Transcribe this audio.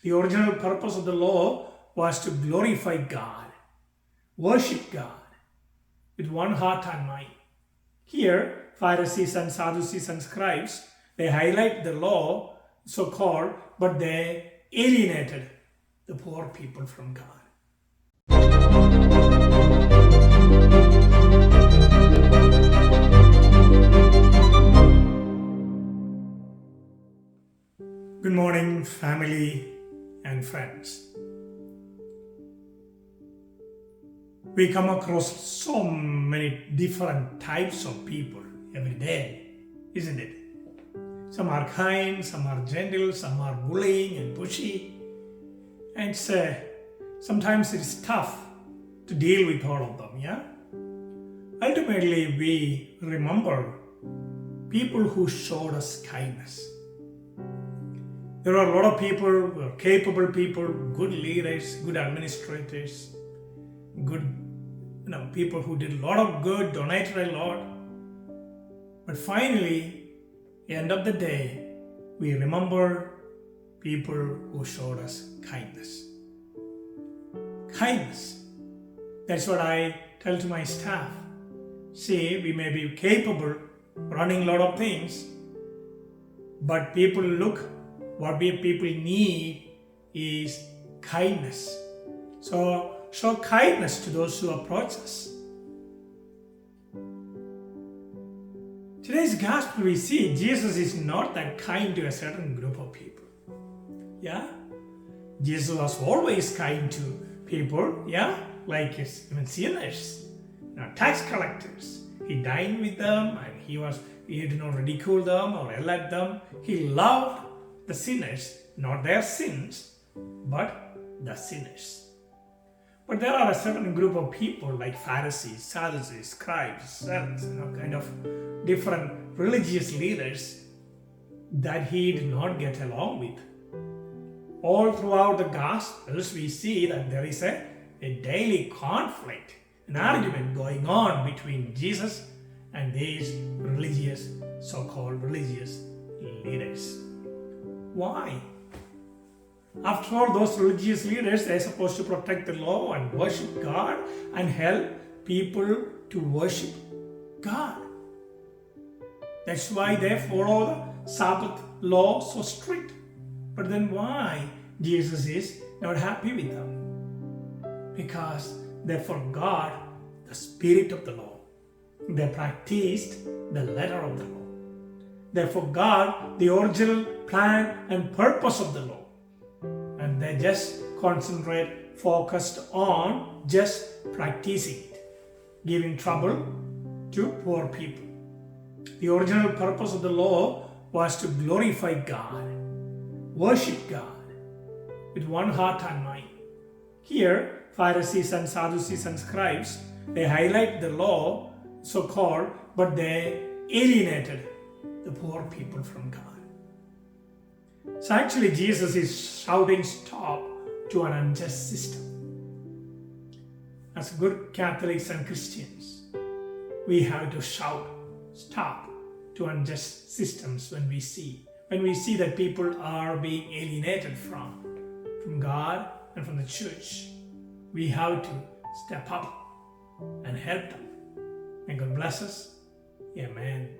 The original purpose of the law was to glorify God, worship God with one heart and mind. Here, Pharisees and Sadducees and scribes, they highlight the law, so-called, but they alienated the poor people from God. Good morning, family and friends. We come across so many different types of people every day, isn't it? Some are kind, some are gentle, some are bullying and pushy. And sometimes it's tough to deal with all of them, yeah? Ultimately, we remember people who showed us kindness. There are a lot of people who are capable people, good leaders, good administrators, good people who did a lot of good, donated a lot. But finally, at the end of the day, we remember people who showed us kindness. Kindness. That's what I tell to my staff. See, we may be capable running a lot of things, but what people need is kindness. So show kindness to those who approach us. Today's gospel we see Jesus is not that kind to a certain group of people. Yeah? Jesus was always kind to people, yeah? Like even sinners, tax collectors. He dined with them and he did not ridicule them or yell at them. He loved the sinners, not their sins, but the sinners. But there are a certain group of people like Pharisees, Sadducees, scribes, kind of different religious leaders that he did not get along with. All throughout the Gospels, we see that there is a daily conflict, an argument going on between Jesus and these so-called religious leaders. Why? After all, those religious leaders, they're supposed to protect the law and worship God and help people to worship God. That's why they follow the Sabbath law so strict. But then why Jesus is not happy with them? Because they forgot the spirit of the law. They practiced the letter of the law. They forgot the original plan and purpose of the law. And they just focused on just practicing it, giving trouble to poor people. The original purpose of the law was to glorify God, worship God with one heart and mind. Here, Pharisees and Sadducees and scribes, they highlight the law, so-called, but they alienated the poor people from God. So actually, Jesus is shouting stop to an unjust system. As good Catholics and Christians, we have to shout stop to unjust systems when we see that people are being alienated from God and from the church. We have to step up and help them. May God bless us. Amen.